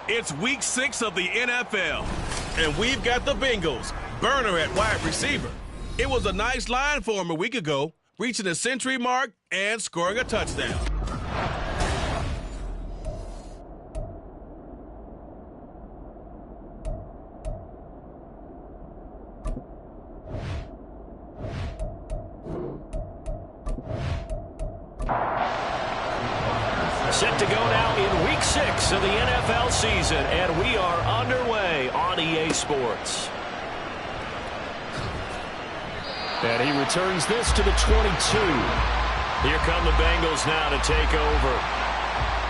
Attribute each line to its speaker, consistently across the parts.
Speaker 1: It's week 6 of the NFL, and we've got the Bengals. Burner at wide receiver. It was a nice line for him a week ago, reaching the century mark and scoring a touchdown.
Speaker 2: Set to go now in week 6 of the NFL season, and we are underway on EA Sports. And he returns this to the 22. Here come the Bengals now to take over.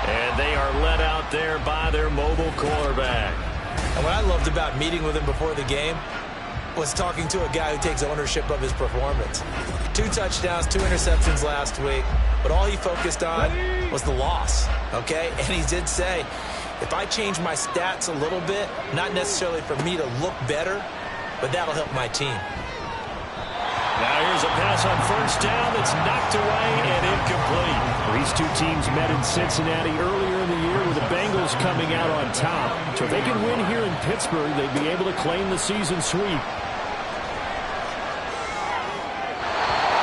Speaker 2: And they are led out there by their mobile quarterback.
Speaker 3: And what I loved about meeting with him before the game was talking to a guy who takes ownership of his performance. 2 touchdowns, 2 interceptions last week, but all he focused on was the loss, okay? And he did say, if I change my stats a little bit, not necessarily for me to look better, but that'll help my team.
Speaker 2: Now here's a pass on first down that's knocked away and incomplete. These two teams met in Cincinnati earlier in the year with the Bengals coming out on top. So if they can win here in Pittsburgh, they'd be able to claim the season sweep.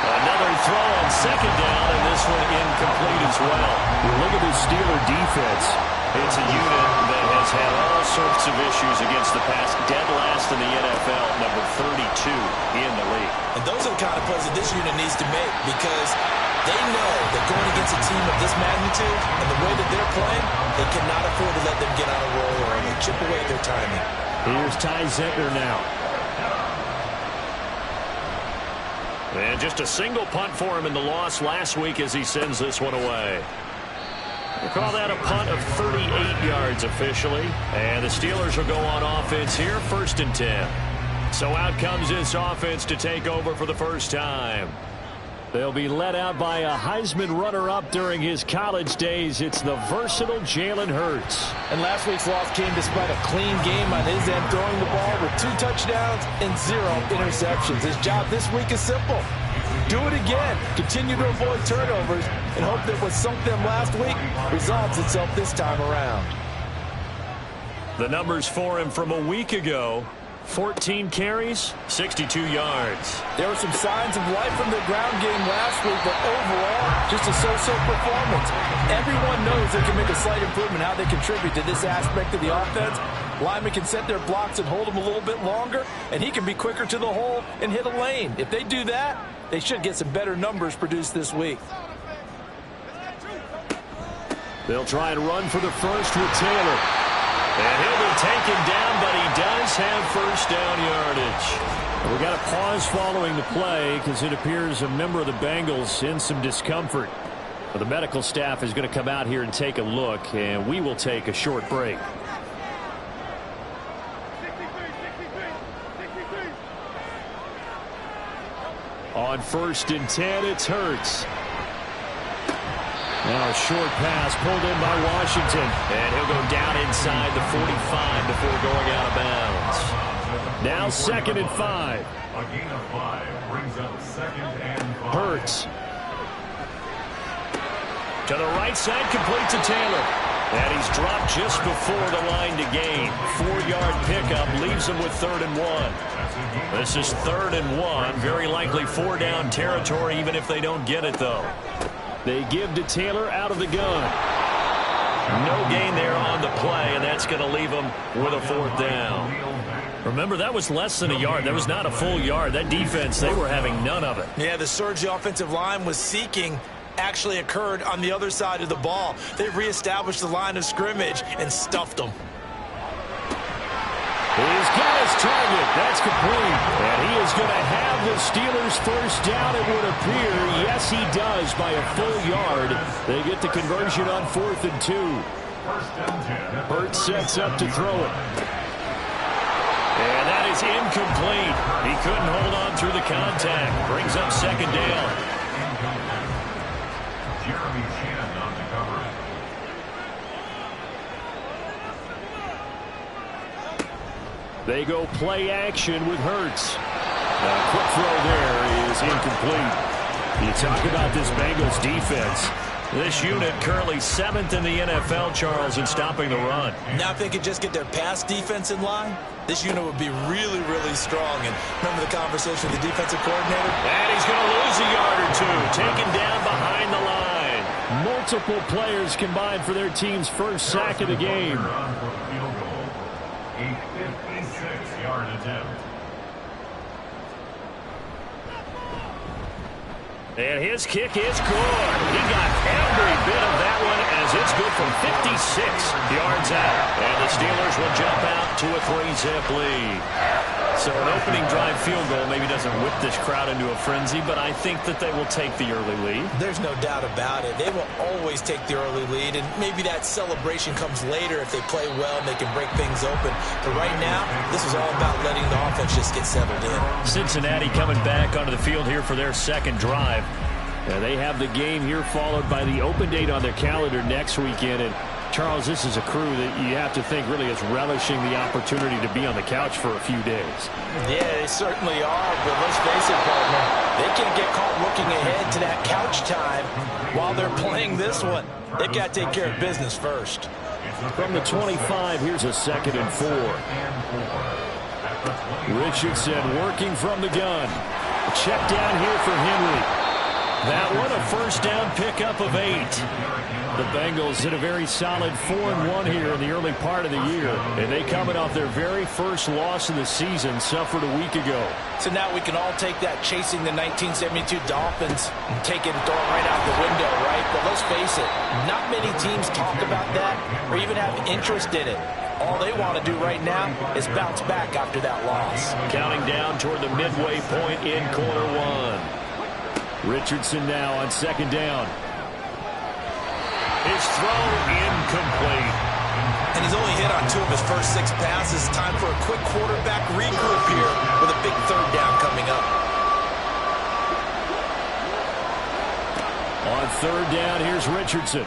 Speaker 2: Another throw on second down, and this one incomplete as well. You look at the Steeler defense. It's a unit that has had all sorts of issues against the pass, dead last in the NFL, number 32 in the league.
Speaker 3: And those are the kind of plays that this unit needs to make, because they know that going against a team of this magnitude and the way that they're playing, they cannot afford to let them get on a roll or chip away at their timing.
Speaker 2: Here's Ty Zentner now. And just a single punt for him in the loss last week as he sends this one away. We'll call that a punt of 38 yards officially. And the Steelers will go on offense here, 1st and 10. So out comes this offense to take over for the first time. They'll be led out by a Heisman runner-up during his college days. It's the versatile Jalen Hurts.
Speaker 3: And last week's loss came despite a clean game on his end, throwing the ball with 2 touchdowns and 0 interceptions. His job this week is simple. Do it again. Continue to avoid turnovers and hope that what sunk them last week resolves itself this time around.
Speaker 2: The numbers for him from a week ago: 14 carries, 62 yards.
Speaker 3: There were some signs of life from the ground game last week, but overall, just a so-so performance. Everyone knows they can make a slight improvement how they contribute to this aspect of the offense. Linemen can set their blocks and hold them a little bit longer, and he can be quicker to the hole and hit a lane. If they do that, they should get some better numbers produced this week.
Speaker 2: They'll try and run for the first with Taylor. And he'll be taken down, but he does have first down yardage. We got a pause following the play because it appears a member of the Bengals in some discomfort. But the medical staff is going to come out here and take a look, and we will take a short break. On 1st and 10, it's Hurts. Now a short pass pulled in by Washington. And he'll go down inside the 45 before going out of bounds. Now 2nd and 5.
Speaker 4: A gain of 5 brings up 2nd and 5.
Speaker 2: Hurts. To the right side, complete to Taylor. And he's dropped just before the line to gain. 4-yard pickup leaves him with 3rd and 1. This is 3rd and 1. Very likely 4-down territory, even if they don't get it, though. They give to Taylor out of the gun. No gain there on the play, and that's going to leave him with a 4th down. Remember, that was less than a yard. That was not a full yard. That defense, they were having none of it.
Speaker 3: Yeah, the surge the offensive line was seeking actually occurred on the other side of the ball. They reestablished the line of scrimmage and stuffed them.
Speaker 2: He's got his target. That's complete. And he is going to have the Steelers first down, it would appear. Yes, he does by a full yard. They get the conversion on 4th and 2. Hurts sets up to throw it. And that is incomplete. He couldn't hold on through the contact. Brings up 2nd down.
Speaker 4: Jeremy Chin on the cover.
Speaker 2: They go play action with Hurts. A quick throw there is incomplete. You talk about this Bengals defense. This unit currently 7th in the NFL, Charles, in stopping the run.
Speaker 3: Now if they could just get their pass defense in line, this unit would be really, really strong. And remember the conversation with the defensive coordinator?
Speaker 2: And he's going to lose a yard or two, taken down behind the line.
Speaker 5: Multiple players combined for their team's first sack of the game.
Speaker 4: A 56-yard attempt.
Speaker 2: And his kick is good. He got every bit of that one as it's good from 56 yards out. And the Steelers will jump out to a 3-zip lead. So an opening drive field goal maybe doesn't whip this crowd into a frenzy, but I think that they will take the early lead.
Speaker 3: There's no doubt about it. They will always take the early lead, and maybe that celebration comes later if they play well and they can break things open. But right now, this is all about letting the offense just get settled in.
Speaker 2: Cincinnati coming back onto the field here for their second drive.
Speaker 5: And they have the game here followed by the open date on their calendar next weekend. And Charles, this is a crew that you have to think really is relishing the opportunity to be on the couch for a few days.
Speaker 3: Yeah, they certainly are, but let's face it, partner, they can't get caught looking ahead to that couch time while they're playing this one. They've got to take care of business first.
Speaker 5: From the 25, here's a 2nd and 4. Richardson working from the gun. Check down here for Henry. That one, a first down pickup of 8. The Bengals hit a very solid 4-1 here in the early part of the year. And they coming off their very first loss of the season, suffered a week ago.
Speaker 3: So now we can all take that chasing the 1972 Dolphins and take it and throw it right out the window, right? But let's face it, not many teams talk about that or even have interest in it. All they want to do right now is bounce back after that loss.
Speaker 2: Counting down toward the midway point in quarter one.
Speaker 5: Richardson now on 2nd down.
Speaker 2: His throw incomplete.
Speaker 3: And he's only hit on 2 of his first 6 passes. Time for a quick quarterback regroup here with a big 3rd down coming up.
Speaker 5: On 3rd down, here's Richardson.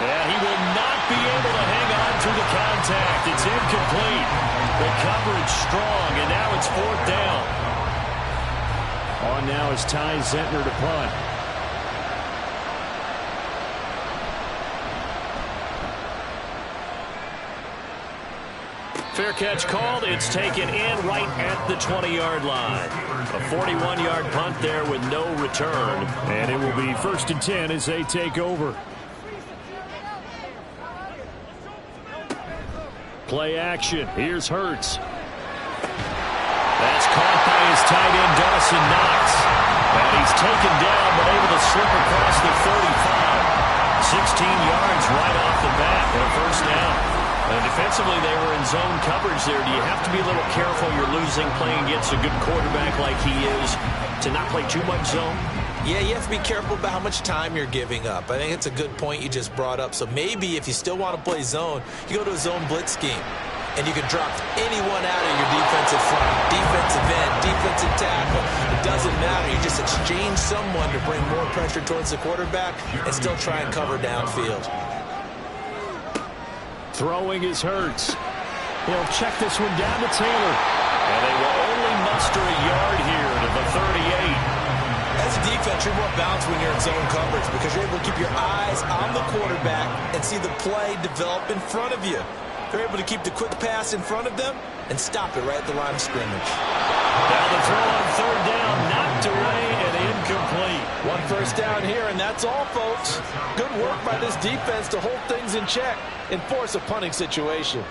Speaker 2: And he will not be able to hang on to the contact. It's incomplete. The coverage strong, and now it's 4th down.
Speaker 5: On now is Ty Zentner to punt.
Speaker 2: Fair catch called. It's taken in right at the 20-yard line. A 41-yard punt there with no return.
Speaker 5: And it will be 1st and 10 as they take over. Play action. Here's Hurts.
Speaker 2: That's caught by his tight end, Dawson Knox. And he's taken down, but able to slip across the 35. 16 yards right off the bat and a first down. Defensively, they were in zone coverage there. Do you have to be a little careful? You're losing playing against a good quarterback like he is to not play too much zone?
Speaker 3: Yeah, you have to be careful about how much time you're giving up. I think it's a good point you just brought up. So maybe if you still want to play zone, you go to a zone blitz scheme. And you can drop anyone out of your defensive front, defensive end, defensive tackle. It doesn't matter. You just exchange someone to bring more pressure towards the quarterback and still try and cover downfield.
Speaker 5: Throwing is Hurts. He'll check this one down to Taylor.
Speaker 2: And they will only muster a yard here to the 38.
Speaker 3: As a defense, you're more balanced when you're in zone coverage because you're able to keep your eyes on the quarterback and see the play develop in front of you. They're able to keep the quick pass in front of them and stop it right at the line of scrimmage.
Speaker 2: Now the throw on 3rd down, knocked away and incomplete.
Speaker 3: 1 first down here, and that's all, folks. Good work by this defense to hold things in check and force a punting situation.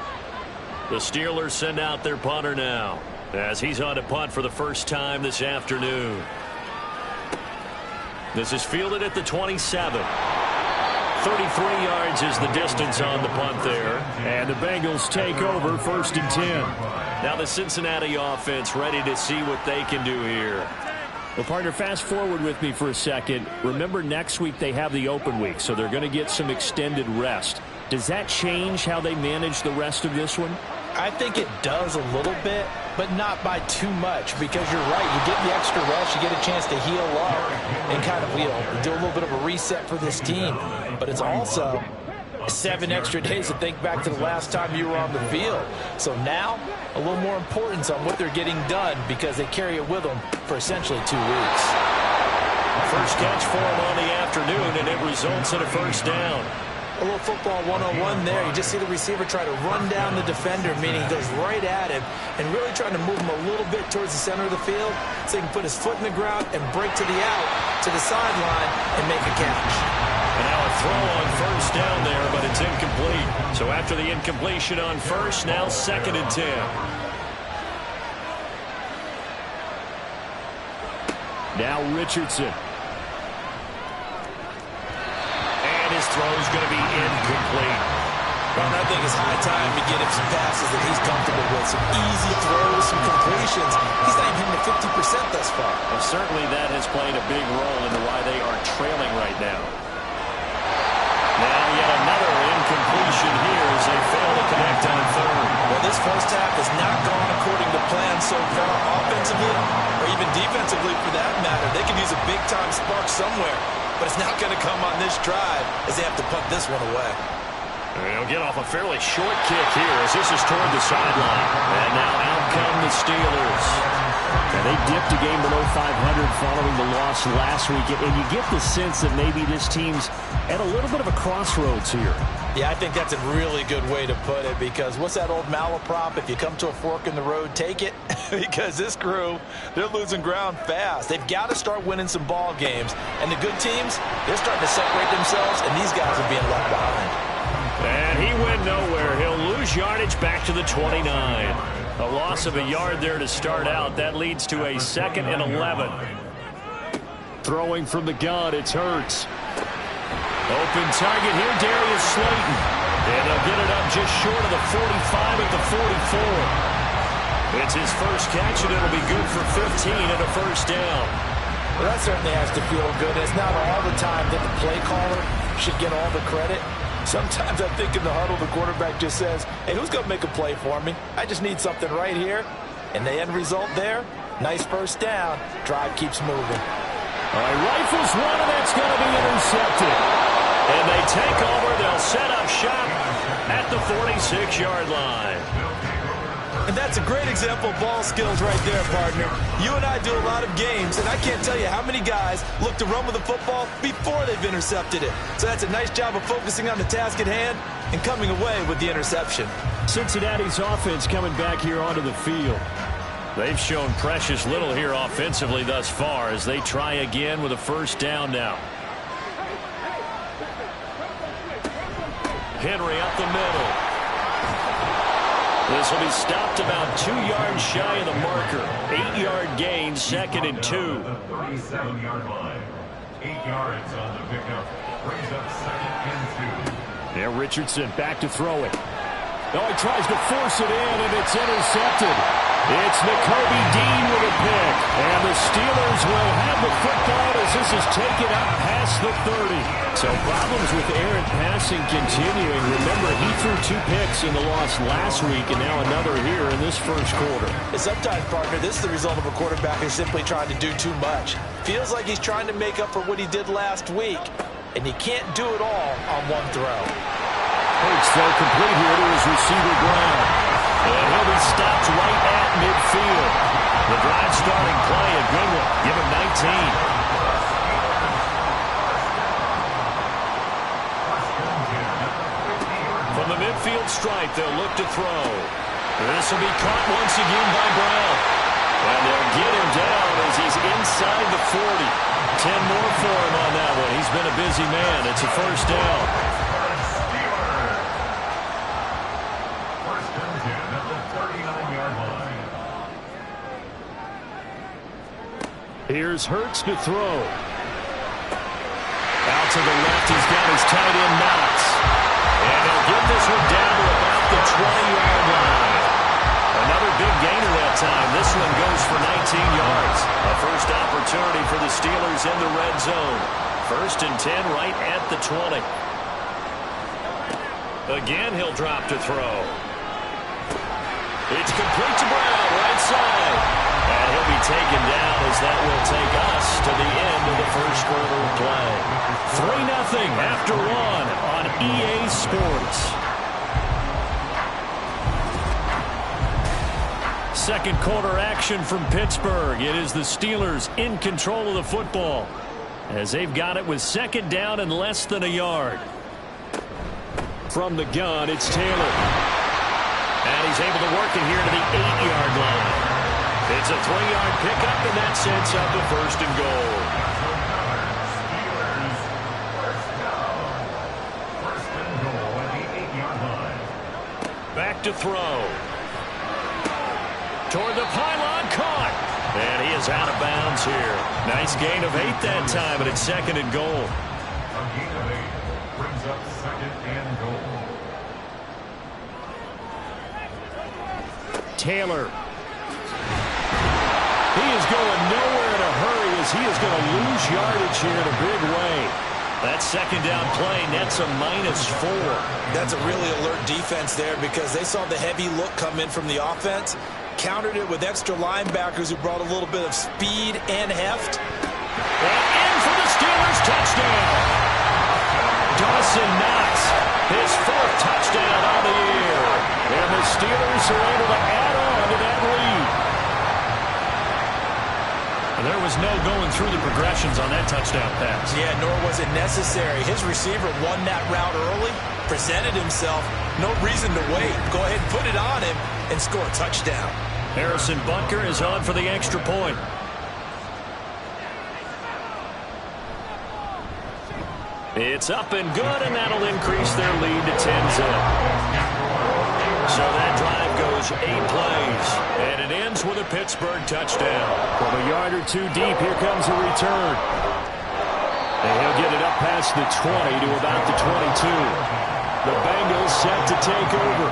Speaker 2: The Steelers send out their punter now as he's on to punt for the first time this afternoon. This is fielded at the 27. 33 yards is the distance on the punt there.
Speaker 5: And the Bengals take over 1st and 10.
Speaker 2: Now the Cincinnati offense ready to see what they can do here.
Speaker 5: Well, partner, fast forward with me for a second. Remember, next week they have the open week, so they're going to get some extended rest. Does that change how they manage the rest of this one?
Speaker 3: I think it does a little bit, but not by too much, because you're right. You get the extra rest, you get a chance to heal up and kind of, do a little bit of a reset for this team. But it's also 7 extra days to think back to the last time you were on the field. So now, a little more importance on what they're getting done because they carry it with them for essentially 2 weeks.
Speaker 2: First catch for him on the afternoon, and it results in a first down.
Speaker 3: A little football 101 there. You just see the receiver try to run down the defender, meaning he goes right at him and really trying to move him a little bit towards the center of the field so he can put his foot in the ground and break to the out, to the sideline, and make a catch.
Speaker 2: And now a throw on first down there, but it's incomplete. So after the incompletion on first, now 2nd and 10.
Speaker 5: Now Richardson.
Speaker 2: His throw is going to be incomplete.
Speaker 3: Well, I think it's high time to get him some passes that he's comfortable with. Some easy throws, some completions. He's not even hitting the 50% thus far.
Speaker 2: Well, certainly that has played a big role into why they are trailing right now. Now yet another incompletion here as they fail to connect on 3rd.
Speaker 3: Well, this first half has not gone according to plan so far offensively or even defensively for that matter. They could use a big-time spark somewhere. But it's not going to come on this drive as they have to punt this one away.
Speaker 2: They'll get off a fairly short kick here as this is toward the sideline. And now out come the Steelers.
Speaker 5: And they dipped a game below 500 following the loss last week. And you get the sense that maybe this team's at a little bit of a crossroads here.
Speaker 3: Yeah, I think that's a really good way to put it because what's that old malaprop? If you come to a fork in the road, take it. Because this crew, they're losing ground fast. They've got to start winning some ball games. And the good teams, they're starting to separate themselves, and these guys are being left behind.
Speaker 2: And he went nowhere. He'll lose yardage back to the 29. A loss of a yard there to start out. That leads to a 2nd and 11.
Speaker 5: Throwing from the gun, it's Hurts.
Speaker 2: Open target here, Darius Slayton. And they'll get it up just short of the 45 at the 44. It's his first catch, and it'll be good for 15 and a first down.
Speaker 3: Well, that certainly has to feel good. It's not all the time that the play caller should get all the credit. Sometimes I think in the huddle, the quarterback just says, hey, who's going to make a play for me? I just need something right here. And the end result there, nice first down. Drive keeps moving.
Speaker 5: All right, rifles one, and that's going to be intercepted.
Speaker 2: And they take over. They'll set up shop at the 46-yard line.
Speaker 3: And that's a great example of ball skills right there, partner. You and I do a lot of games, and I can't tell you how many guys look to run with the football before they've intercepted it. So that's a nice job of focusing on the task at hand and coming away with the interception.
Speaker 5: Cincinnati's offense coming back here onto the field.
Speaker 2: They've shown precious little here offensively thus far as they try again with a first down now. Henry up the middle. This will be stopped about 2 yards shy of the marker. 8-yard gain, 2nd and 2.
Speaker 4: The 37-yard line. 8 yards on the pickup. Brings up 2nd and 2.
Speaker 5: Now Richardson back to throw it. Oh, he tries to force it in, and it's intercepted. It's Nakobe Dean with a pick. And the Steelers will have the football as this is taken up past the 30. So problems with errant passing continuing. Remember, he threw 2 picks in the loss last week, and now another here in this first quarter.
Speaker 3: And sometimes, partner, this is the result of a quarterback who's simply trying to do too much. Feels like he's trying to make up for what he did last week, and he can't do it all on one throw.
Speaker 5: Hurts throw complete here to his receiver Brown.
Speaker 2: And he'll be stopped right at midfield. The drive starting play, a good one. Give him 19. From the midfield stripe, they'll look to throw. This will be caught once again by Brown. And they'll get him down as he's inside the 40. 10 more for him on that one. He's been a busy man. It's a first down.
Speaker 5: Here's Hurts to throw.
Speaker 2: Out to the left, he's got his tight end Knox. And he'll get this one down to about the 20-yard line. Another big gainer that time. This one goes for 19 yards. A first opportunity for the Steelers in the red zone. 1st and 10 right at the 20. Again, he'll drop to throw. It's complete to Brown, right side. And he'll be taken down as that will take us to the end of the first quarter of play.
Speaker 5: 3-0 after 1 on EA Sports. Second quarter action from Pittsburgh. It is the Steelers in control of the football. as they've got it with second down and less than a yard. From the gun, it's Taylor. And he's able to work it here to the 8-yard line. It's a 3-yard pickup, and that sets up a 1st and goal.
Speaker 4: First and goal at the 8-yard line.
Speaker 2: Back to throw. Toward the pylon, caught. And he is out of bounds here. Nice gain of 8 that time, and it's 2nd and goal.
Speaker 4: A gain of 8 brings up 2nd and goal.
Speaker 5: Taylor. He is going nowhere in a hurry as he is going to lose yardage here in a big way.
Speaker 2: That second down play nets a -4.
Speaker 3: That's a really alert defense there because they saw the heavy look come in from the offense, countered it with extra linebackers who brought a little bit of speed and heft.
Speaker 2: And in for the Steelers, touchdown.
Speaker 5: Dawson Knox,
Speaker 2: His 4th touchdown on the year.
Speaker 5: and the Steelers are able to add on to that lead.
Speaker 2: There was no going through the progressions on that touchdown pass.
Speaker 3: Yeah, nor was it necessary. His receiver won that route early, presented himself, no reason to wait. Go ahead and put it on him and score a touchdown.
Speaker 2: Harrison Butker is on for the extra point. It's up and good, and that'll increase their lead to 10-zip. So that drive goes 8 plays, and it ends with a Pittsburgh touchdown.
Speaker 5: From a yard or 2 deep, here comes a return. And he'll get it up past the 20 to about the 22. The Bengals set to take over.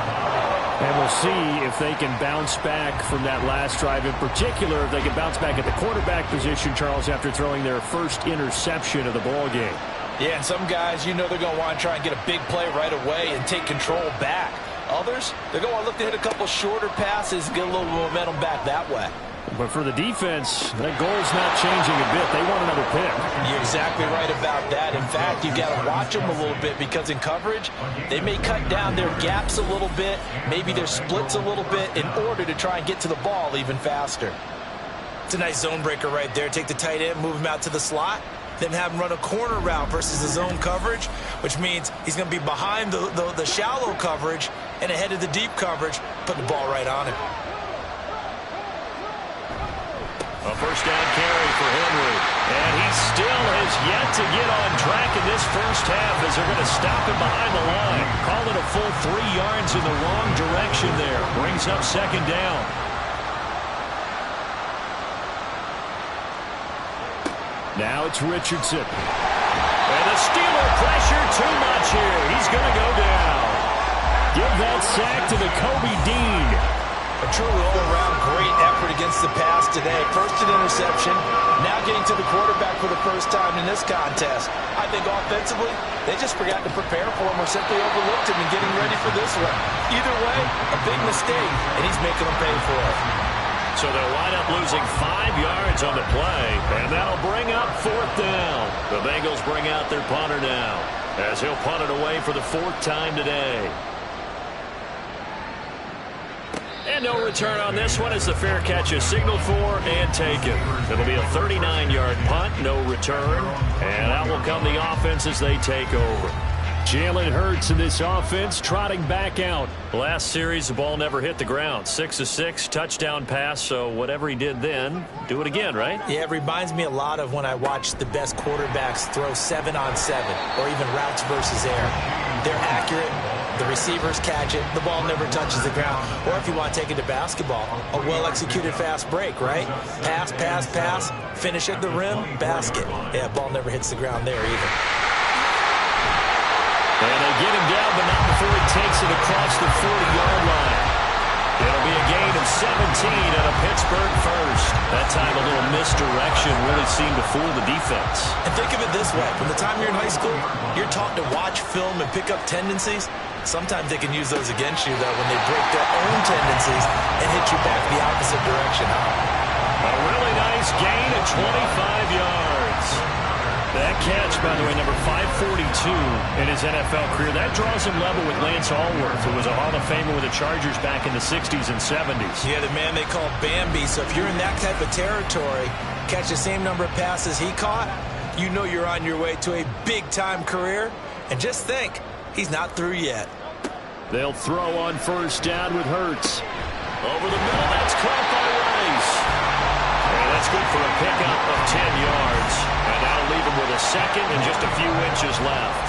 Speaker 5: And we'll see if they can bounce back from that last drive. In particular, if they can bounce back at the quarterback position, Charles, after throwing their first interception of the ball game.
Speaker 3: Yeah, and some guys, you know they're going to want to try and get a big play right away and take control back. Others, they're going to look to hit a couple shorter passes and get a little momentum back that way.
Speaker 5: But for the defense, that goal's not changing a bit. They want another pick.
Speaker 3: You're exactly right about that. In fact, you got to watch them a little bit because in coverage, they may cut down their gaps a little bit, maybe their splits a little bit in order to try and get to the ball even faster. It's a nice zone breaker right there. Take the tight end, move him out to the slot, then have him run a corner route versus the zone coverage, which means he's going to be behind the shallow coverage and ahead of the deep coverage, put the ball right on him.
Speaker 2: A first down carry for Henry. And he still has yet to get on track in this first half as they're going to stop him behind the line. Call it a full 3 yards in the wrong direction there. Brings up second down.
Speaker 5: Now it's Richardson.
Speaker 2: And the Steeler pressure too much here. He's going to go down.
Speaker 5: Give that sack to the Kobe Dean.
Speaker 3: A truly all-around great effort against the pass today. First an interception, now getting to the quarterback for the first time in this contest. I think offensively, they just forgot to prepare for him or simply overlooked him in getting ready for this one. Either way, a big mistake, and he's making them pay for it.
Speaker 2: So they'll wind up losing 5 yards on the play, and that'll bring up 4th down. The Bengals bring out their punter now, as he'll punt it away for the 4th time today. And no return on this one as the fair catch is signaled for and taken. It'll be a 39-yard punt, no return. And out will come the offense as they take over.
Speaker 5: Jalen Hurts in this offense trotting back out.
Speaker 2: Last series, the ball never hit the ground. 6 of 6, touchdown pass, so whatever he did then, do it again, right?
Speaker 3: Yeah, it reminds me a lot of when I watch the best quarterbacks throw 7-on-7 or even routes versus air. They're accurate. The receivers catch it. The ball never touches the ground. Or if you want to take it to basketball, a well-executed fast break, right? Pass, pass, pass, finish at the rim, basket. Yeah, ball never hits the ground there either.
Speaker 2: And they get him down, but not before he takes it across the 40-yard line. It'll be a gain of 17 and a Pittsburgh first. That time a little misdirection really seemed to fool the defense.
Speaker 3: And think of it this way. From the time you're in high school, you're taught to watch film and pick up tendencies. Sometimes they can use those against you, though, when they break their own tendencies and hit you back the opposite direction.
Speaker 2: A really nice gain of 25 yards.
Speaker 5: That catch, by the way, number 542 in his NFL career, that draws him level with Lance Allworth, who was a Hall of Famer with the Chargers back in the 60s and 70s.
Speaker 3: Yeah, the man they call Bambi. So if you're in that type of territory, catch the same number of passes he caught, you know you're on your way to a big-time career. And just think, he's not through yet.
Speaker 5: They'll throw on first down with Hurts. Over the middle, that's caught by Rice. And that's good for a pickup of 10 yards. And that'll leave him with a second and just a few inches left.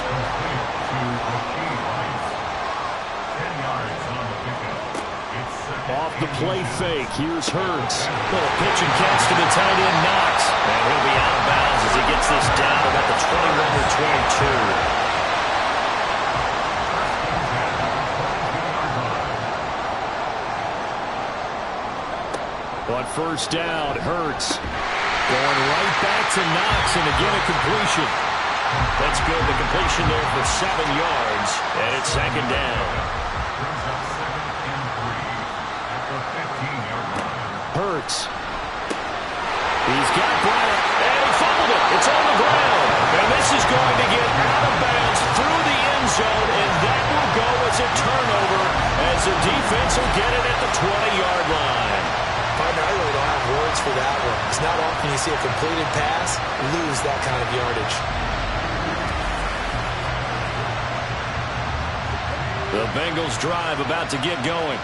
Speaker 5: Off the play fake, here's Hurts. Little pitch and catch to the tight end, Knox. And he'll be out of bounds as he gets this down about the 21 or 22. On first down, Hurts going right back to Knox, and again a completion. That's good. The completion there for 7 yards, and it's second down. Hurts. He's got Bryant, and he fumbled it. It's on the ground, and this is going to get out of bounds through the end zone, and that will go as a turnover as the defense will get it at the 20-yard line.
Speaker 3: Partner, I really don't have words for that one. It's not often you see a completed pass lose that kind of yardage.
Speaker 5: The Bengals drive about to get going.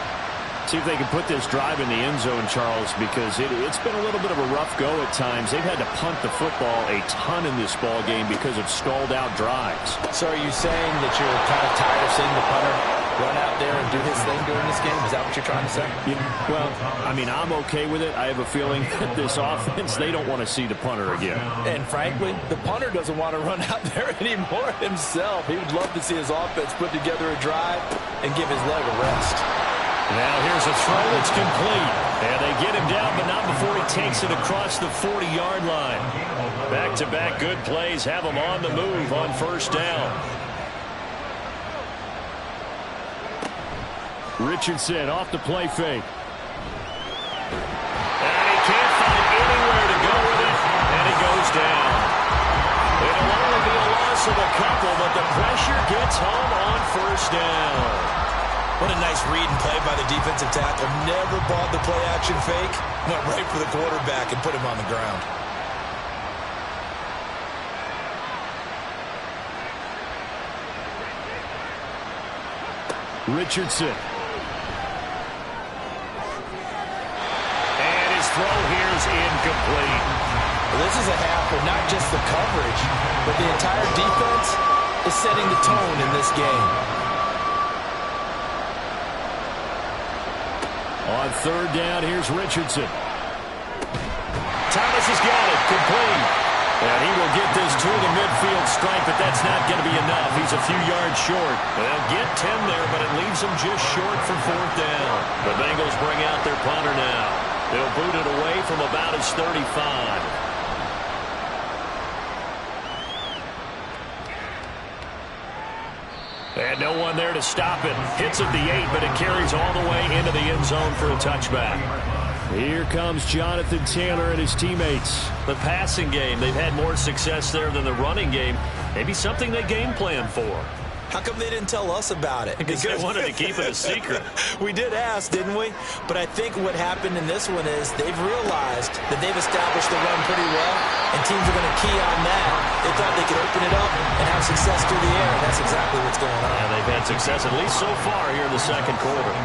Speaker 5: See if they can put this drive in the end zone, Charles, because it's been a little bit of a rough go at times. They've had to punt the football a ton in this ball game because of stalled-out drives.
Speaker 3: So are you saying that you're kind of tired of seeing the punter run out there and do his thing during this game? Is that what you're trying to say?
Speaker 5: Yeah, well, I mean, I'm okay with it. I have a feeling that this offense, they don't want to see the punter again.
Speaker 3: And frankly, the punter doesn't want to run out there anymore himself. He would love to see his offense put together a drive and give his leg a rest.
Speaker 5: Now here's a throw that's complete. And they get him down, but not before he takes it across the 40-yard line. Back-to-back good plays have him on the move on first down. Richardson off the play fake. And he can't find anywhere to go with it, and he goes down. It'll only be a loss of a couple, but the pressure gets home on first down.
Speaker 3: What a nice read and play by the defensive tackle. Never bought the play-action fake. Went right for the quarterback and put him on the ground.
Speaker 5: Richardson. And his throw here is incomplete.
Speaker 3: Well, this is a half where not just the coverage, but the entire defense is setting the tone in this game.
Speaker 5: On third down, here's Richardson. Thomas has got it, complete. And he will get this to the midfield stripe, but that's not going to be enough. He's a few yards short. They'll get 10 there, but it leaves him just short for fourth down. The Bengals bring out their punter now. They'll boot it away from about his 35. And no one there to stop it. Hits at the 8, but it carries all the way into the end zone for a touchback. Here comes Jonathan Taylor and his teammates. The passing game, they've had more success there than the running game. Maybe something they game plan for.
Speaker 3: How come they didn't tell us about it?
Speaker 5: Because they wanted to keep it a secret.
Speaker 3: We did ask, didn't we? But I think what happened in this one is they've realized that they've established the run pretty well, and teams are going to key on that. They thought they could open it up and have success through the air, and that's exactly what's going on.
Speaker 5: And they've had success, at least so far, here in the second quarter.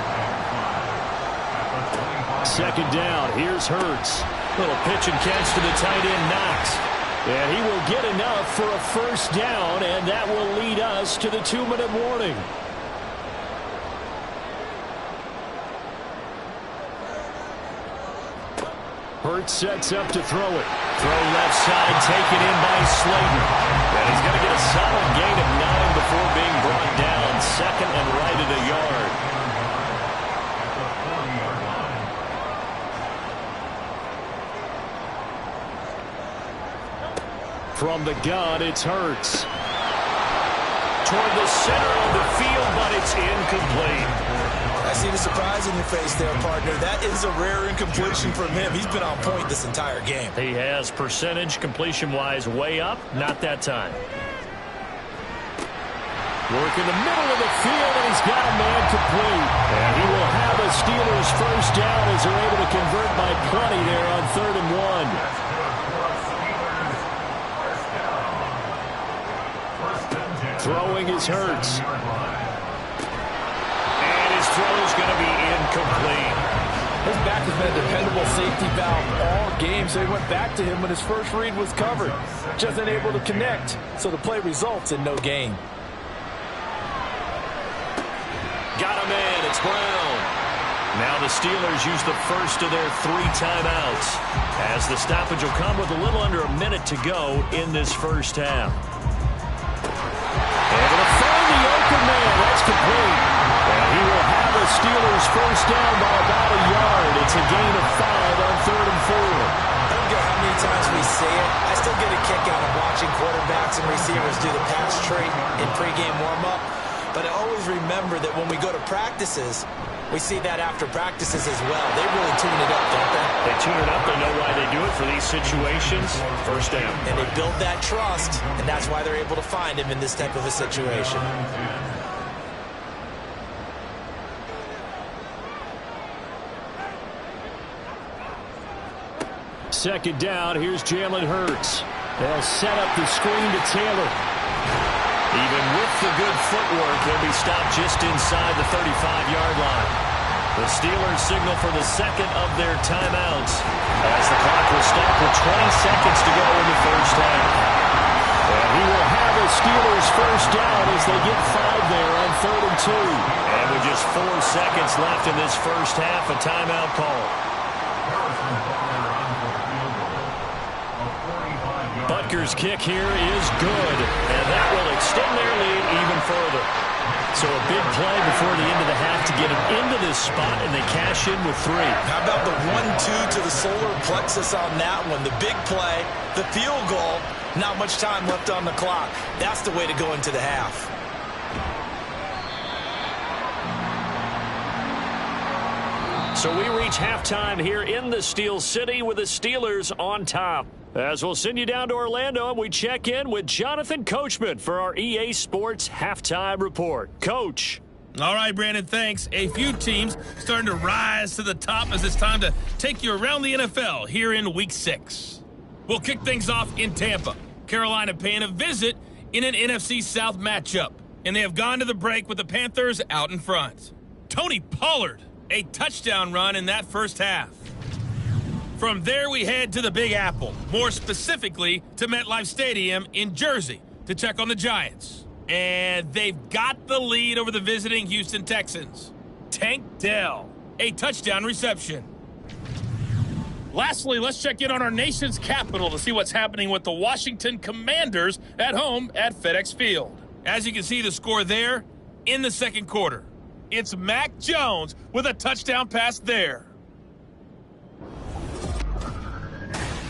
Speaker 5: Second down, here's Hurts. Little pitch and catch to the tight end, Knox. And he will get enough for a first down, and that will lead us to the 2-minute warning. Hurts sets up to throw it. Throw left side, taken in by Slayton. And he's going to get a solid gain of 9 before being brought down. Second and right at a yard. From the gun, it's Hurts. Toward the center of the field, but it's incomplete.
Speaker 3: I see the surprise in your face there, partner. That is a rare incompletion from him. He's been on point this entire game.
Speaker 5: He has percentage completion-wise way up. Not that time. Work in the middle of the field, and he's got a man complete. And he will have a Steelers first down as they're able to convert by plenty there on 3rd and 1. Throwing is Hurts.
Speaker 2: And his throw is going to be incomplete.
Speaker 3: His back has been a dependable safety valve all game, so he went back to him when his first read was covered. Just unable to connect, so the play results in no gain.
Speaker 2: Got him in. It's Brown. Now the Steelers use the first of their 3 timeouts, as the stoppage will come with a little under a minute to go in this first half.
Speaker 5: Able to find the open man. That's complete. And he will have a Steelers first down by about a yard. It's a gain of 5 on 3rd and 4.
Speaker 3: I don't care how many times we say it, I still get a kick out of watching quarterbacks and receivers do the pass trait in pregame warm-up. But I always remember that when we go to practices, we see that after practices as well. They really tune it up, don't they?
Speaker 2: They tune it up. They know why they do it for these situations. First down.
Speaker 3: And they build that trust, and that's why they're able to find him in this type of a situation.
Speaker 5: Second down, here's Jalen Hurts. They'll set up the screen to Taylor.
Speaker 2: Even with the good footwork, he'll be stopped just inside the 35-yard line. The Steelers signal for the second of their timeouts, as the clock will stop with 20 seconds to go in the first half.
Speaker 5: And he will have a Steelers first down as they get 5 there on 3rd and 2.
Speaker 2: And with just 4 seconds left in this first half, a timeout call.
Speaker 5: Butker's kick here is good, and that will extend their lead even further. So a big play before the end of the half to get them into this spot, and they cash in with 3.
Speaker 3: How about the 1-2 to the solar plexus on that one? The big play, the field goal, not much time left on the clock. That's the way to go into the half.
Speaker 5: So we reach halftime here in the Steel City with the Steelers on top. As we'll send you down to Orlando, and we check in with Jonathan Coachman for our EA Sports Halftime Report. Coach.
Speaker 1: All right, Brandon, thanks. A few teams starting to rise to the top as it's time to take you around the NFL here in Week 6. We'll kick things off in Tampa. Carolina paying a visit in an NFC South matchup, and they have gone to the break with the Panthers out in front. Tony Pollard, a touchdown run in that first half. From there, we head to the Big Apple, more specifically to MetLife Stadium in Jersey to check on the Giants. And they've got the lead over the visiting Houston Texans. Tank Dell, a touchdown reception. Lastly, let's check in on our nation's capital to see what's happening with the Washington Commanders at home at FedEx Field. As you can see the score there in the second quarter. It's Mac Jones with a touchdown pass there.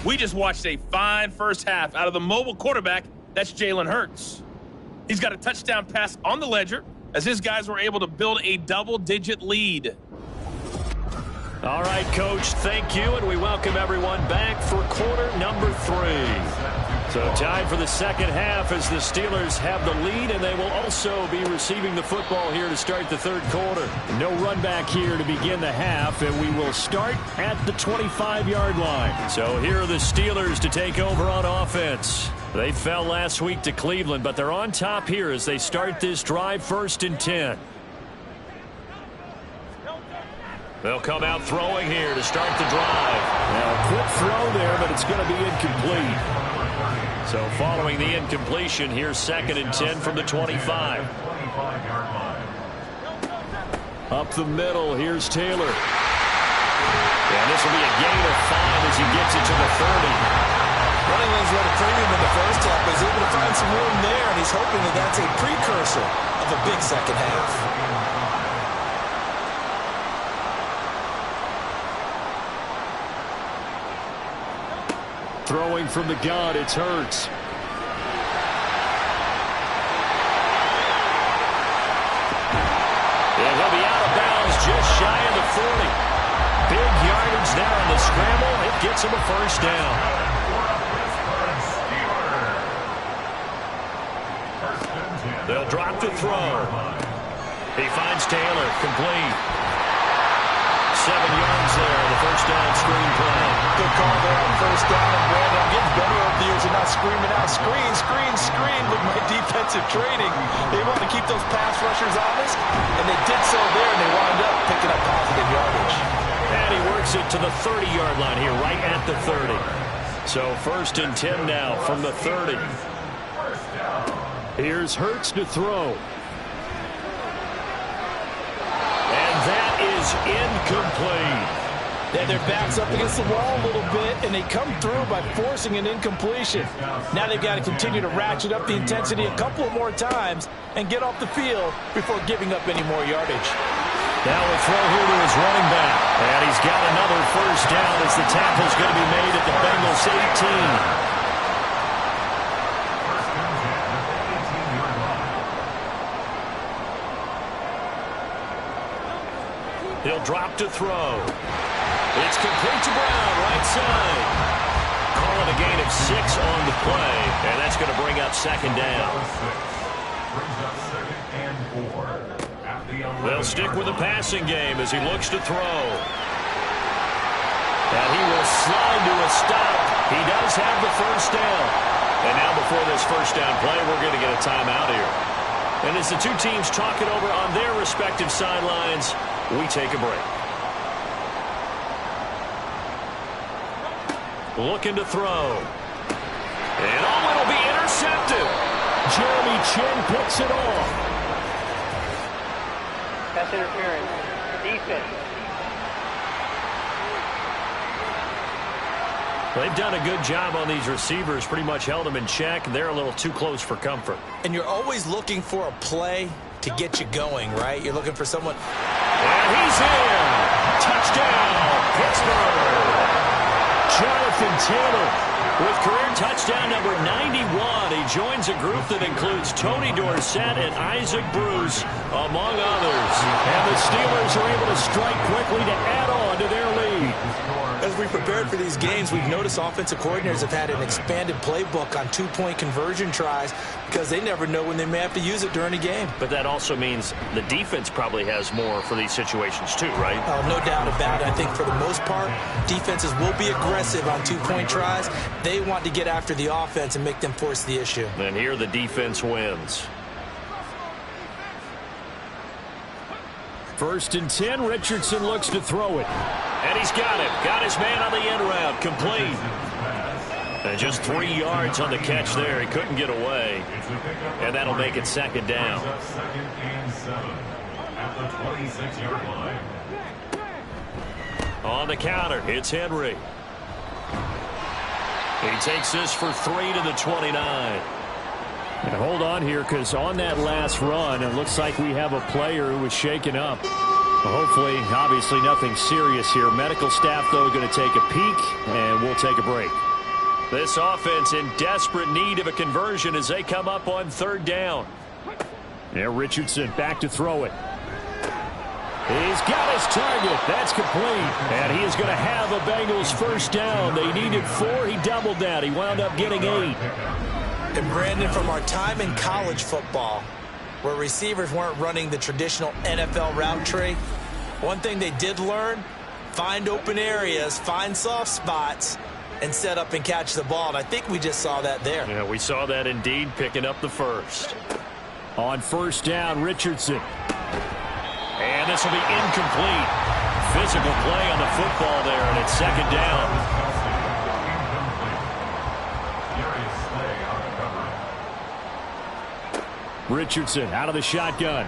Speaker 1: We just watched a fine first half out of the mobile quarterback, that's Jalen Hurts. He's got a touchdown pass on the ledger as his guys were able to build a double-digit lead.
Speaker 5: All right, Coach, thank you, and we welcome everyone back for quarter number 3. So time for the second half as the Steelers have the lead, and they will also be receiving the football here to start the third quarter. No run back here to begin the half, and we will start at the 25-yard line. So here are the Steelers to take over on offense. They fell last week to Cleveland, but they're on top here as they start this drive 1st and 10. They'll come out throwing here to start the drive. Now, a quick throw there, but it's going to be incomplete. So following the incompletion, here's 2nd and 10 from the 25. Up the middle, here's Taylor. And this will be a gain of 5 as he gets it to the 30.
Speaker 3: Running lanes were at a premium in the first half, but he's able to find some room there, and he's hoping that that's a precursor of a big second half.
Speaker 5: Throwing from the gun, it's Hurts. And he'll be out of bounds just shy of the 40. Big yardage there on the scramble. It gets him a first down. They'll drop the throw. He finds Taylor, complete.
Speaker 2: yards there, the first down screen play.
Speaker 3: Good call there on first down. And Brandon, I'm getting better over the years and not screaming out, screen, screen, screen with my defensive training. They want to keep those pass rushers honest, and they did so there, and they wound up picking up positive yardage.
Speaker 2: And he works it to the 30-yard line here, right at the 30. So 1st and 10 now from the 30.
Speaker 5: Here's Hurts to throw.
Speaker 2: And that is incomplete.
Speaker 3: Yeah, their back's up against the wall a little bit, and they come through by forcing an incompletion. Now they've got to continue to ratchet up the intensity a couple of more times and get off the field before giving up any more yardage.
Speaker 2: Now a throw here to his running back. And he's got another first down as the tackle's going to be made at the Bengals 18. He'll drop to throw. It's complete to Brown, right side. Calling a gain of 6 on the play, and that's going to bring up 2nd down. They'll stick with the passing game as he looks to throw. And he will slide to a stop. He does have the first down. And now before this first down play, we're going to get a timeout here. And as the two teams talk it over on their respective sidelines, we take a break. Looking to throw. And it'll be intercepted.
Speaker 5: Jeremy Chinn picks it off.
Speaker 6: Pass interference. Defense.
Speaker 2: They've done a good job on these receivers, pretty much held them in check. They're a little too close for comfort.
Speaker 3: And you're always looking for a play to get you going, right? You're looking for someone.
Speaker 2: And he's in. Touchdown, Pittsburgh. Jonathan Taylor with career touchdown number 91. He joins a group that includes Tony Dorsett and Isaac Bruce, among others.
Speaker 5: And the Steelers are able to strike quickly to add on to their lead.
Speaker 3: As we prepared for these games, we've noticed offensive coordinators have had an expanded playbook on two-point conversion tries because they never know when they may have to use it during a game.
Speaker 2: But that also means the defense probably has more for these situations too, right?
Speaker 3: Oh, no doubt about it. I think for the most part, defenses will be aggressive on two-point tries. They want to get after the offense and make them force the issue.
Speaker 2: And here the defense wins.
Speaker 5: 1st and 10, Richardson looks to throw it.
Speaker 2: And he's got it. Got his man on the end route. Complete. And just 3 yards on the catch there. He couldn't get away. And that'll make it 2nd down.
Speaker 4: 2nd and 7 at the 26-yard line.
Speaker 2: On the counter, it's Henry. He takes this for 3 to the 29.
Speaker 5: And hold on here, because on that last run, it looks like we have a player who was shaken up. Hopefully, obviously nothing serious here. Medical staff, though, going to take a peek, and we'll take a break.
Speaker 2: This offense in desperate need of a conversion as they come up on 3rd down.
Speaker 5: Yeah, Richardson back to throw it. He's got his target. That's complete. And he is going to have a Bengals first down. They needed 4. He doubled that. He wound up getting 8.
Speaker 3: And Brandon, from our time in college football, where receivers weren't running the traditional NFL route tree, one thing they did learn, find open areas, find soft spots, and set up and catch the ball. And I think we just saw that there.
Speaker 2: Yeah, we saw that indeed, picking up the first.
Speaker 5: On 1st down, Richardson.
Speaker 2: And this will be incomplete. Physical play on the football there, and it's 2nd down.
Speaker 5: Richardson out of the shotgun.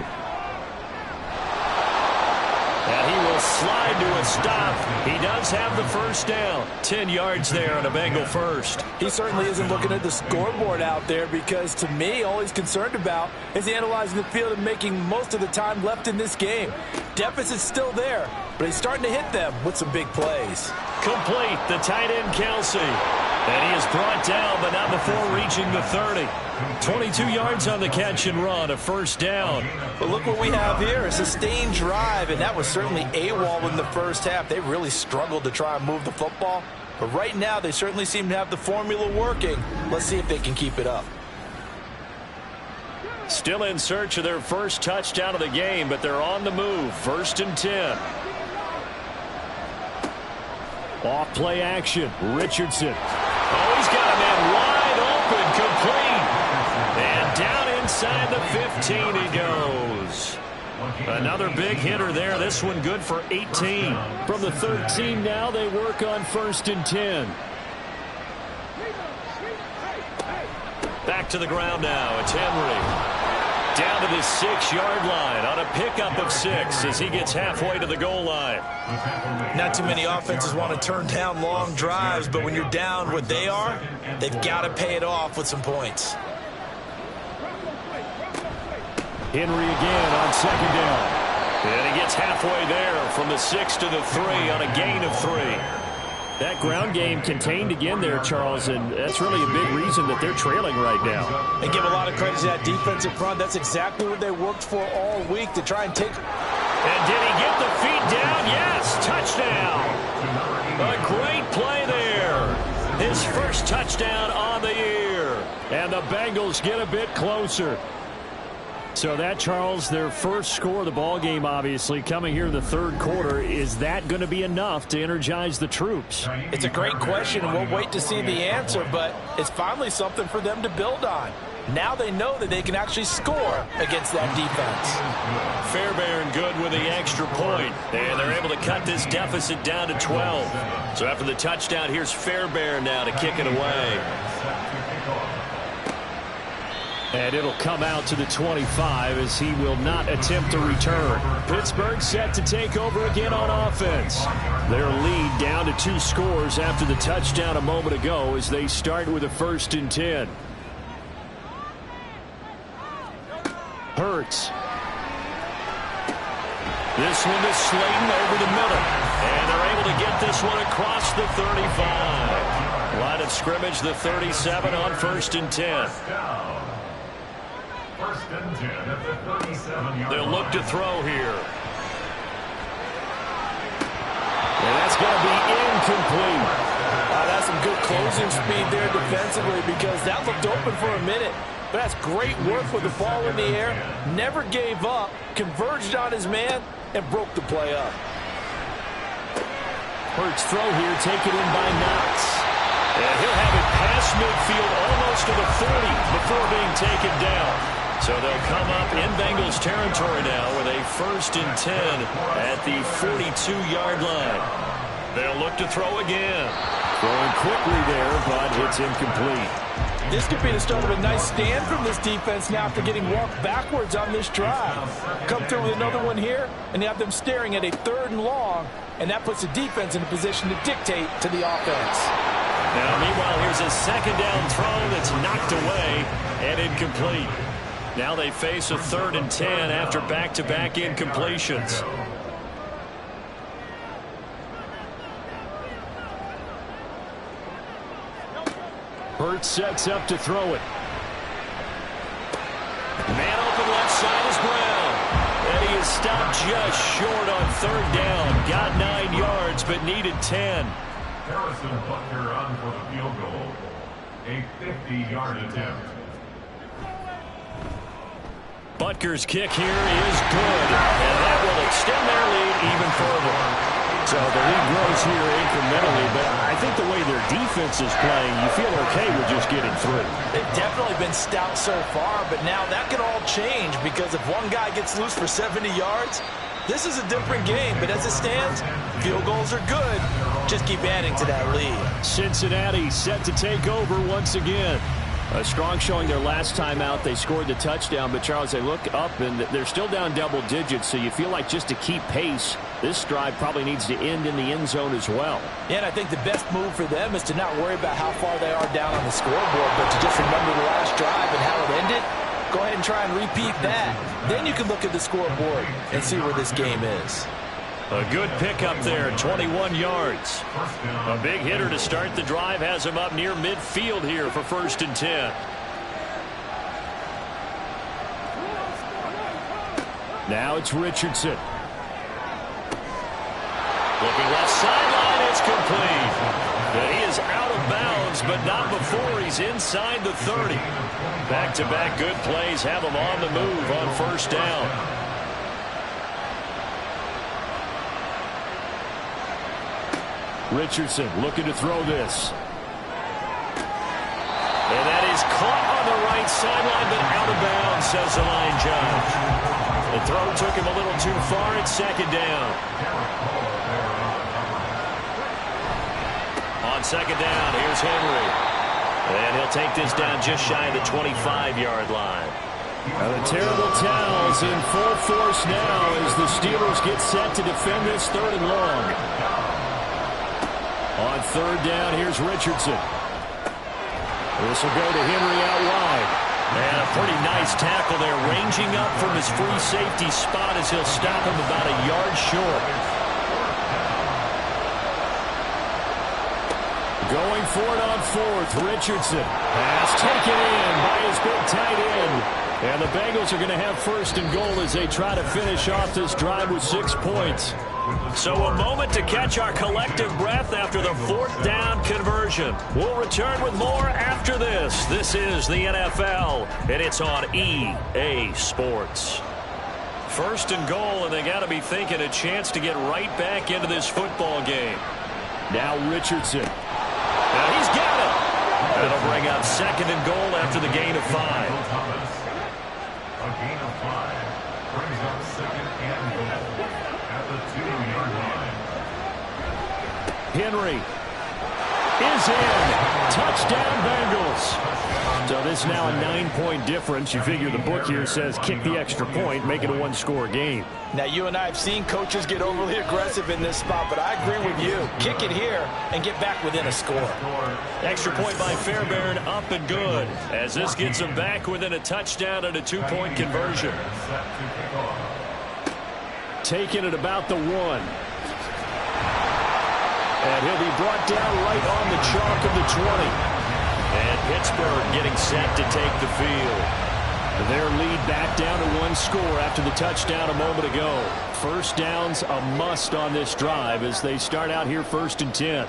Speaker 2: And he will slide to a stop. He does have the first down. 10 yards there on a Bengal first.
Speaker 3: He certainly isn't looking at the scoreboard out there because, to me, all he's concerned about is analyzing the field and making most of the time left in this game. Deficit's still there, but he's starting to hit them with some big plays.
Speaker 2: Complete, the tight end Kelsey. And he is brought down, but not before reaching the 30. 22 yards on the catch and run, a first down.
Speaker 3: But look what we have here, a sustained drive, and that was certainly AWOL in the first half. They really struggled to try and move the football. But right now, they certainly seem to have the formula working. Let's see if they can keep it up.
Speaker 2: Still in search of their first touchdown of the game, but they're on the move. 1st and 10.
Speaker 5: Off play action. Richardson.
Speaker 2: Oh, he's got a man wide open, complete. And down inside the 15 he goes. Another big hitter there. This one good for 18.
Speaker 5: From the 13 now, they work on 1st and 10.
Speaker 2: Back to the ground now. It's Henry. Down to the 6-yard line on a pickup of 6 as he gets halfway to the goal line.
Speaker 3: Not too many offenses want to turn down long drives, but when you're down what they are, they've got to pay it off with some points.
Speaker 5: Henry again on 2nd down.
Speaker 2: And he gets halfway there from the 6 to the 3 on a gain of 3.
Speaker 5: That ground game contained again there, Charles, and that's really a big reason that they're trailing right now.
Speaker 3: They give a lot of credit to that defensive front. That's exactly what they worked for all week to try and take.
Speaker 2: And did he get the feet down? Yes, touchdown. A great play there. His first touchdown on the year.
Speaker 5: And the Bengals get a bit closer. So that, Charles, their first score of the ball game, obviously, coming here in the 3rd quarter. Is that going to be enough to energize the troops?
Speaker 3: It's a great question, and we'll wait to see the answer, but it's finally something for them to build on. Now they know that they can actually score against that defense.
Speaker 2: Fairbairn good with the extra point, and they're able to cut this deficit down to 12. So after the touchdown, here's Fairbairn now to kick it away.
Speaker 5: And it'll come out to the 25 as he will not attempt to return. Pittsburgh set to take over again on offense. Their lead down to 2 scores after the touchdown a moment ago as they start with a 1st and 10. Hurts.
Speaker 2: This one to Slayton over the middle. And they're able to get this one across the 35. Line of scrimmage, the 37 on 1st and 10. They'll look to throw here.
Speaker 5: And that's going to be incomplete.
Speaker 3: That's some good closing speed there defensively because that looked open for a minute. But that's great work with the ball in the air. Never gave up, converged on his man, and broke the play up.
Speaker 5: Hurts throw here, taken in by Knox.
Speaker 2: And he'll have it past midfield almost to the 40 before being taken down. So they'll come up in Bengals territory now with a 1st and 10 at the 42-yard line. They'll look to throw again.
Speaker 5: Throwing quickly there, but it's incomplete.
Speaker 3: This could be the start of a nice stand from this defense now after getting walked backwards on this drive. Come through with another one here, and you have them staring at a 3rd and long, and that puts the defense in a position to dictate to the offense.
Speaker 2: Now, meanwhile, here's a 2nd down throw that's knocked away and incomplete. Now they face a 3rd and 10 after back-to-back incompletions.
Speaker 5: Hurts sets up to throw it.
Speaker 2: Man open left side is Brown. And he is stopped just short on 3rd down. Got 9 yards, but needed 10.
Speaker 4: Harrison Butker on for the field goal. A 50-yard attempt.
Speaker 2: Butker's kick here is good, and that will extend their lead even further.
Speaker 5: So the lead grows here incrementally, but I think the way their defense is playing, you feel okay with just getting through.
Speaker 3: They've definitely been stout so far, but now that can all change because if one guy gets loose for 70 yards, this is a different game. But as it stands, field goals are good. Just keep adding to that lead.
Speaker 5: Cincinnati set to take over once again. A strong showing their last time out. They scored the touchdown, but Charles, they look up and they're still down double digits, so you feel like just to keep pace, this drive probably needs to end in the end zone as well.
Speaker 3: Yeah, and I think the best move for them is to not worry about how far they are down on the scoreboard, but to just remember the last drive and how it ended. Go ahead and try and repeat that. Then you can look at the scoreboard and see where this game is.
Speaker 2: A good pickup there, 21 yards. A big hitter to start the drive has him up near midfield here for 1st and 10.
Speaker 5: Now it's Richardson.
Speaker 2: Looking left sideline, it's complete. And he is out of bounds, but not before he's inside the 30. Back-to-back good plays have him on the move on 1st down.
Speaker 5: Richardson looking to throw this.
Speaker 2: And that is caught on the right sideline, but out of bounds, says the line judge. The throw took him a little too far. It's second down. On second down, here's Henry. And he'll take this down just shy of the 25-yard line.
Speaker 5: Now the terrible towels in full force now as the Steelers get set to defend this 3rd and long. On 3rd down, here's Richardson. This will go to Henry out wide.
Speaker 2: And a pretty nice tackle there, ranging up from his free safety spot as he'll stop him about a yard short.
Speaker 5: Going for it on 4th, Richardson. Pass taken in by his big tight end. And the Bengals are going to have 1st and goal as they try to finish off this drive with 6 points.
Speaker 2: So a moment to catch our collective breath after the 4th down conversion. We'll return with more after this. This is the NFL, and it's on EA Sports. 1st and goal, and they got to be thinking a chance to get right back into this football game.
Speaker 5: Now Richardson.
Speaker 2: Now he's got it. That'll bring up 2nd and goal after the gain of 5.
Speaker 4: A gain of 5 brings up 2nd and goal at the 2-yard line.
Speaker 5: Henry is in. Touchdown Bengals. So this is now a 9-point difference. You figure the book here says kick the extra point, make it a 1-score game.
Speaker 3: Now, you and I have seen coaches get overly aggressive in this spot, but I agree with you. Kick it here and get back within a score.
Speaker 2: Extra point by Fairbairn, up and good, as this gets them back within a touchdown and a 2-point conversion.
Speaker 5: Taking it about the 1. And he'll be brought down right on the chalk of the 20.
Speaker 2: And Pittsburgh getting set to take the field.
Speaker 5: Their lead back down to 1 score after the touchdown a moment ago. 1st down's a must on this drive as they start out here 1st and 10.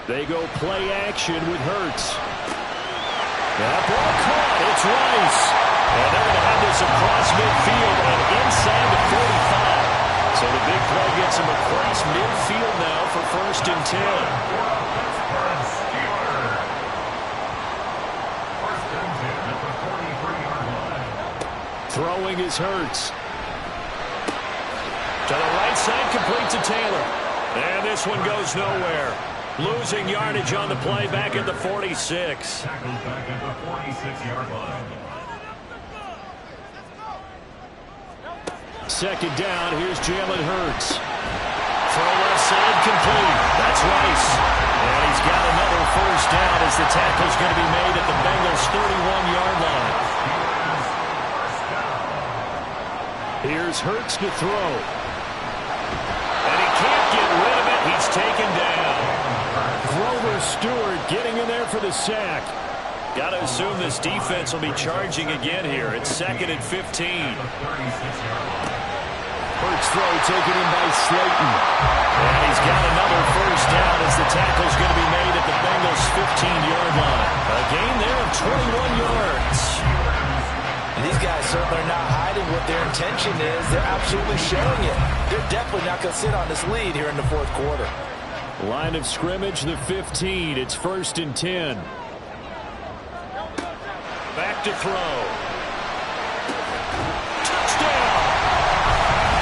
Speaker 5: They go play action with Hurts. That ball caught. It's Rice.
Speaker 2: And they're going to have this across midfield and inside the 45. So the big play gets him across midfield now for 1st and
Speaker 4: 10.
Speaker 5: Throwing is Hurts.
Speaker 2: To the right side, complete to Taylor. And this one goes nowhere. Losing yardage on the play back at the 46.
Speaker 4: Tackled back at the 46-yard line.
Speaker 5: 2nd down, here's Jalen Hurts.
Speaker 2: Throw left side, complete. That's Rice. And he's got another 1st down as the tackle's going to be made at the Bengals' 31-yard line.
Speaker 5: Here's Hurts to throw.
Speaker 2: And he can't get rid of it. He's taken down.
Speaker 5: Grover Stewart getting in there for the sack.
Speaker 2: Got to assume this defense will be charging again here. It's 2nd and 15.
Speaker 5: Hurts throw taken in by Slayton.
Speaker 2: And he's got another 1st down as the tackle's going to be made at the Bengals' 15-yard line. A gain there of 21 yards.
Speaker 3: And these guys certainly are not hiding what their intention is. They're absolutely showing it. They're definitely not going to sit on this lead here in the 4th quarter.
Speaker 5: Line of scrimmage, the 15. It's 1st and 10.
Speaker 2: Back to throw. Touchdown!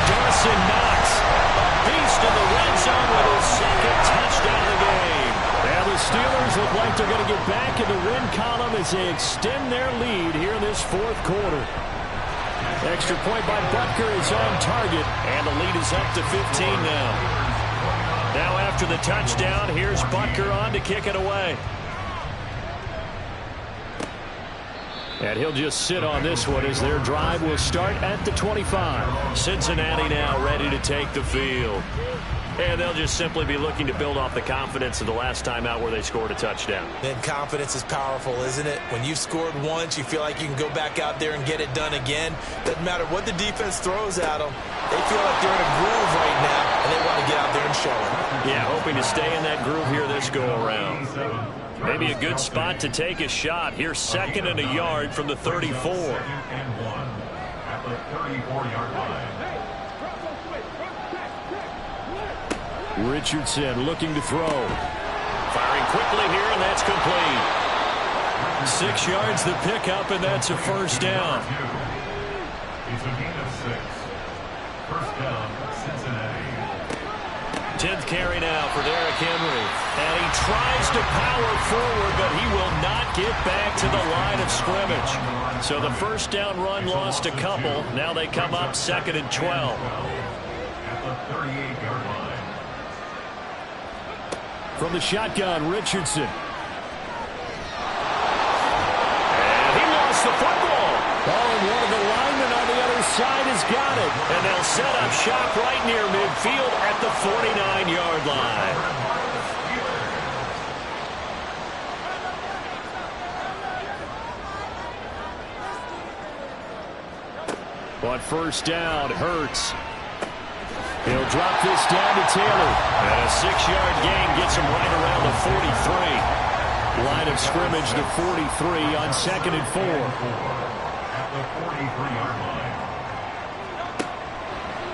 Speaker 2: Dawson Knox, a beast in the red zone with his 2nd touchdown of the game.
Speaker 5: And the Steelers look like they're going to get back in the win column as they extend their lead here in this 4th quarter. Extra point by Butker is on target,
Speaker 2: and the lead is up to 15 now. Now after the touchdown, here's Butker on to kick it away.
Speaker 5: And he'll just sit on this one as their drive will start at the 25.
Speaker 2: Cincinnati now ready to take the field. And they'll just simply be looking to build off the confidence of the last time out where they scored a touchdown.
Speaker 3: And confidence is powerful, isn't it? When you've scored once, you feel like you can go back out there and get it done again. Doesn't matter what the defense throws at them. They feel like they're in a groove right now, and they want to get out there and show it.
Speaker 2: Yeah, hoping to stay in that groove here this go-around. Maybe a good spot to take a shot. Here's 2nd and a yard from the 34.
Speaker 4: At the 34-yard line.
Speaker 5: Richardson looking to throw.
Speaker 2: Firing quickly here, and that's complete. 6 yards the pickup, and that's a first down.
Speaker 4: It's a gain of 6. First down, Cincinnati.
Speaker 2: 10th carry now for Derrick Henry. And he tries to power forward, but he will not get back to the line of scrimmage. So the first down run lost a couple. Now they come up 2nd and 12.
Speaker 4: At the 38-yard line.
Speaker 5: From the shotgun, Richardson.
Speaker 2: And he lost the football.
Speaker 5: Oh, and one of the linemen on the other side has got it.
Speaker 2: And they'll set up shop right near midfield at the 49-yard line.
Speaker 5: On first down, Hurts. He'll drop this down to Taylor.
Speaker 2: And a 6-yard gain gets him right around the 43.
Speaker 5: Line of scrimmage to 43 on 2nd and 4.
Speaker 4: At the 43-yard line.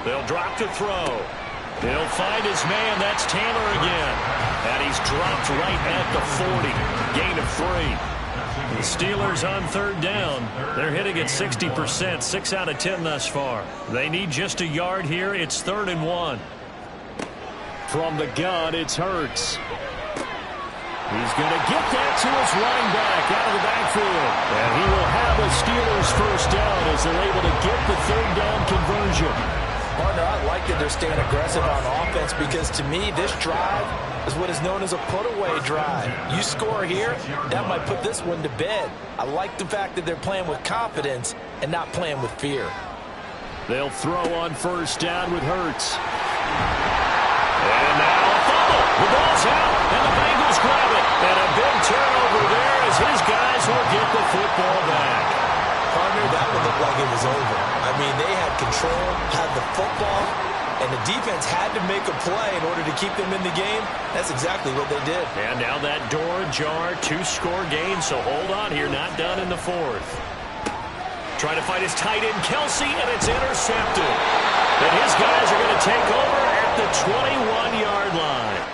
Speaker 2: They'll drop to throw. He'll find his man. That's Taylor again. And he's dropped right at the 40. Gain of 3. The Steelers on 3rd down. They're hitting at 60%, 6 out of 10 thus far. They need just a yard here. It's 3rd and 1.
Speaker 5: From the gun, it's Hurts. He's going to get that to his running back out of the backfield. And he will have a Steelers first down as they're able to get the 3rd down conversion.
Speaker 3: Partner, I like that they're staying aggressive on offense because to me, this drive is what is known as a put-away drive. You score here, that might put this one to bed. I like the fact that they're playing with confidence and not playing with fear.
Speaker 5: They'll throw on first down with Hurts.
Speaker 2: And now a fumble. The ball's out, and the Bengals grab it. And a big turnover there as his guys will get the football back.
Speaker 3: Partner, that would look like it was over. I mean, they had control, had the football, and the defense had to make a play in order to keep them in the game. That's exactly what they did.
Speaker 2: And now that door ajar, 2-score game, so hold on here, not done in the 4th. Trying to find his tight end, Kelsey, and it's intercepted. And his guys are going to take over at the 21-yard line.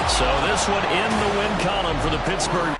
Speaker 2: So this one in the win column for the Pittsburgh.